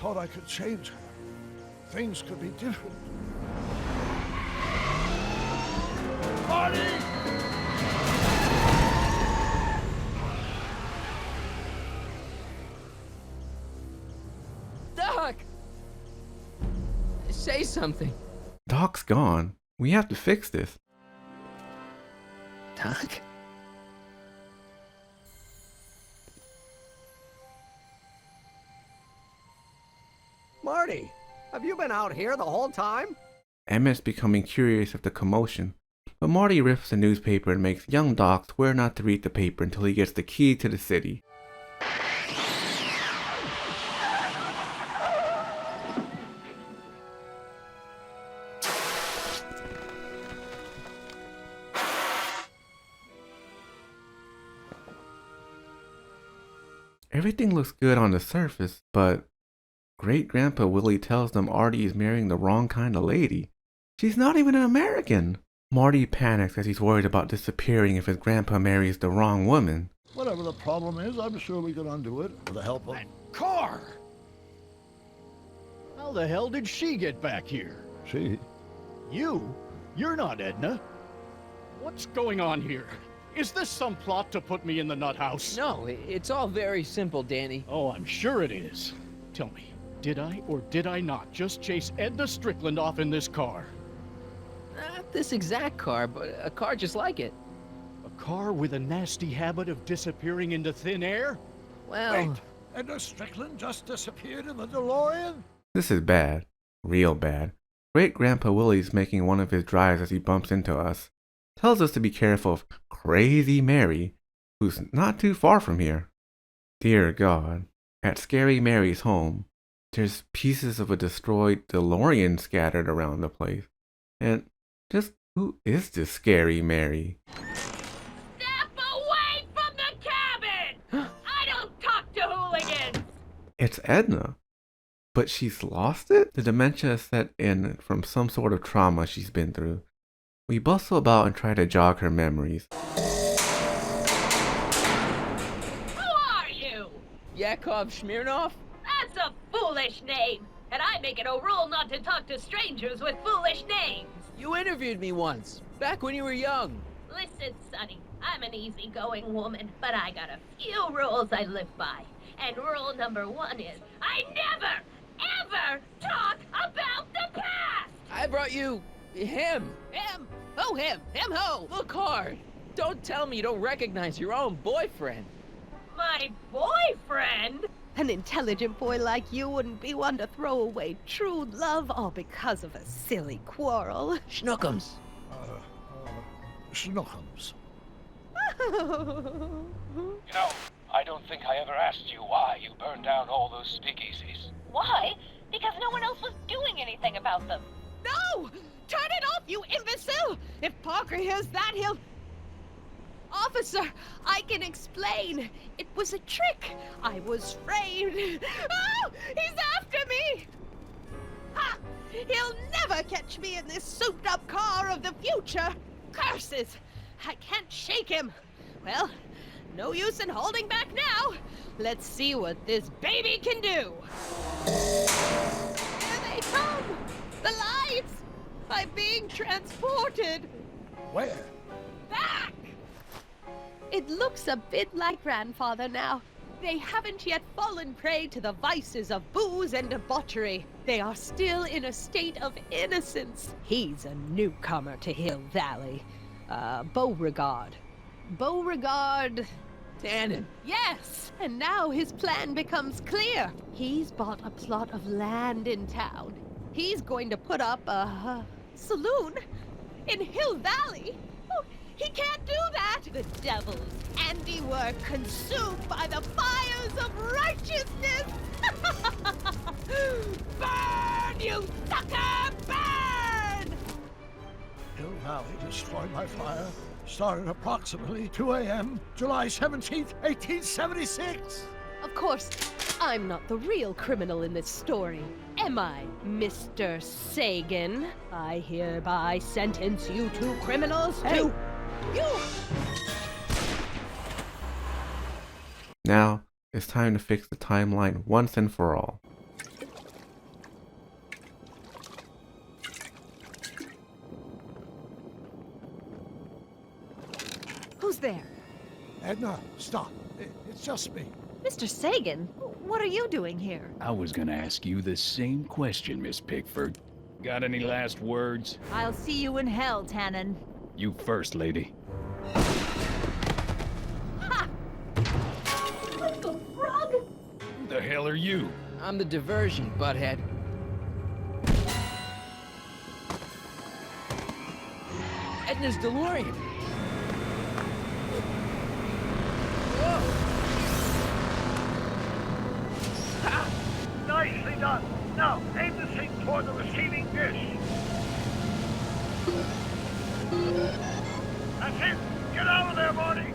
Thought thought I could change her. Things could be different. Marty! Doc! Say something. Doc's gone. We have to fix this. Doc? Marty, have you been out here the whole time? Emmett's becoming curious of the commotion, but Marty rips the newspaper and makes young Doc swear not to read the paper until he gets the key to the city. Everything looks good on the surface, but Great-Grandpa Willie tells them Artie is marrying the wrong kind of lady. She's not even an American. Marty panics as he's worried about disappearing if his grandpa marries the wrong woman. Whatever the problem is, I'm sure we can undo it with the help of... Car! How the hell did she get back here? She? You? You're not Edna. What's going on here? Is this some plot to put me in the nut house? No, it's all very simple, Danny. Oh, I'm sure it is. Tell me, did I or did I not just chase Edna Strickland off in this car? Not this exact car, but a car just like it. A car with a nasty habit of disappearing into thin air? Well... Wait, Edna Strickland just disappeared in the DeLorean? This is bad. Real bad. Great-Grandpa Willie's making one of his drives as he bumps into us. Tells us to be careful of Crazy Mary, who's not too far from here. Dear God. At Scary Mary's home, there's pieces of a destroyed DeLorean scattered around the place. And just who is this Scary Mary? Step away from the cabin! I don't talk to hooligans! It's Edna. But she's lost it? The dementia set in from some sort of trauma she's been through. We bustle about and try to jog her memories. Yakov Smirnov? That's a foolish name, and I make it a rule not to talk to strangers with foolish names. You interviewed me once, back when you were young. Listen, Sonny, I'm an easygoing woman, but I got a few rules I live by. And rule number 1 is, I never, ever talk about the past! I brought you... him. Him? Who him? Him who? Look hard. Don't tell me you don't recognize your own boyfriend. My boyfriend? An intelligent boy like you wouldn't be one to throw away true love all because of a silly quarrel. Schnookums. Schnookums. You know, I don't think I ever asked you why you burned down all those speakeasies. Why? Because no one else was doing anything about them. No! Turn it off, you imbecile! If Parker hears that, he'll... Officer, I can explain. It was a trick. I was framed. Oh, he's after me! Ha! He'll never catch me in this souped-up car of the future. Curses! I can't shake him. Well, no use in holding back now. Let's see what this baby can do. Here they come! The lights! I'm being transported. Where? Back! It looks a bit like Grandfather now. They haven't yet fallen prey to the vices of booze and debauchery. They are still in a state of innocence. He's a newcomer to Hill Valley. Beauregard. Beauregard... Tannen. Yes! And now his plan becomes clear. He's bought a plot of land in town. He's going to put up a saloon in Hill Valley. Oh, he can't do that! The devil's handiwork consumed by the fires of righteousness! Burn, you sucker! Burn! Hill Valley destroyed by fire. Started approximately 2 a.m., July 17th, 1876. Of course, I'm not the real criminal in this story. Am I, Mr. Sagan? I hereby sentence you two criminals to... You! Now, it's time to fix the timeline once and for all. Who's there? Edna, stop. It's just me. Mr. Sagan, what are you doing here? I was gonna ask you the same question, Miss Pickford. Got any last words? I'll see you in hell, Tannen. You first, lady. What the frog? Who the hell are you? I'm the diversion, butthead. Edna's DeLorean. Nicely done. Now, aim the thing toward the receiving dish. That's it. Get out of there, Marty.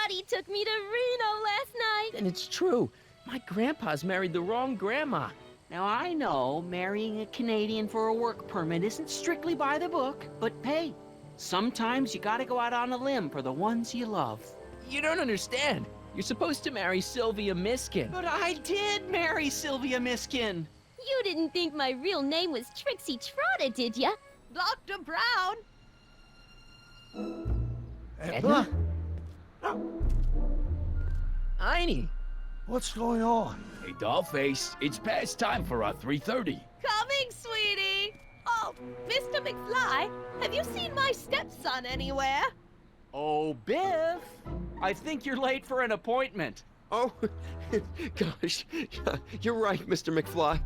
Artie took me to Reno last night. And it's true. My grandpa's married the wrong grandma. Now I know marrying a Canadian for a work permit isn't strictly by the book, but hey, sometimes you gotta go out on a limb for the ones you love. You don't understand. You're supposed to marry Sylvia Miskin. But I did marry Sylvia Miskin. You didn't think my real name was Trixie Trotter, did ya? Dr. Brown! Edna? Einie! What's going on? Hey, Dollface, it's past time for our 3:30. Coming, sweetie! Oh, Mr. McFly, have you seen my stepson anywhere? Oh, Biff! I think you're late for an appointment. Oh, gosh. You're right, Mr. McFly.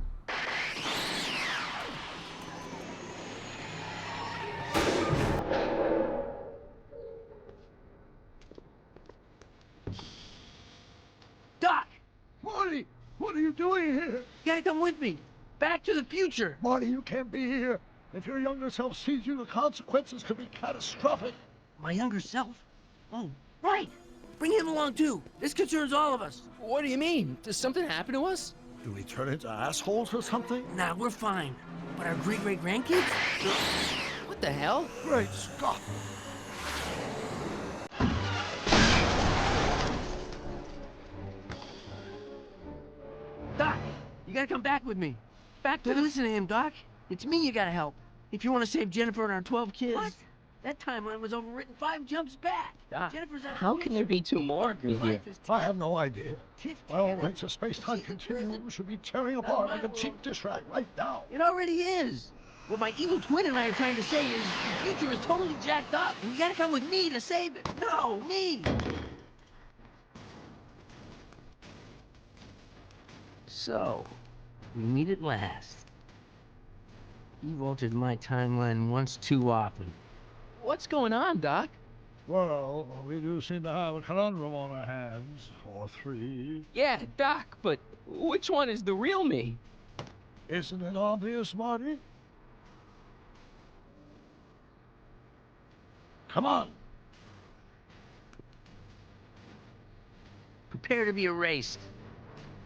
Doc! Marty, what are you doing here? You gotta come with me. Back to the future. Marty, you can't be here. If your younger self sees you, the consequences could be catastrophic. My younger self? Oh, right. Bring him along too. This concerns all of us. What do you mean? Does something happen to us? Do we turn into assholes or something? Nah, we're fine. But our great-great-grandkids? What the hell? Great Scott! Doc, you gotta come back with me. Back to listen to him, Doc. It's me you gotta help. If you want to save Jennifer and our 12 kids. What? That timeline was overwritten 5 jumps back. Doc, Jennifer's out of how the can there be two more of me here? I have no idea. My old rights of space-time continuum should be tearing apart like a cheap dish rack right now. It already is. What my evil twin and I are trying to say is the future is totally jacked up, and you gotta come with me to save it. No, me! So, we meet at last. You've altered my timeline once too often. What's going on, Doc? Well, we do seem to have a conundrum on our hands. Or 3. Yeah, Doc, but which one is the real me? Isn't it obvious, Marty? Come on. Prepare to be erased.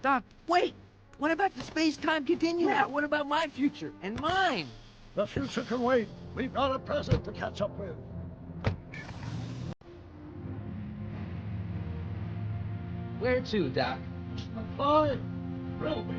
Doc, wait! What about the space-time continuum? Yeah, what about my future? And mine? The future can wait. We've got a present to catch up with. Where to, Doc? Fine. Thrill me.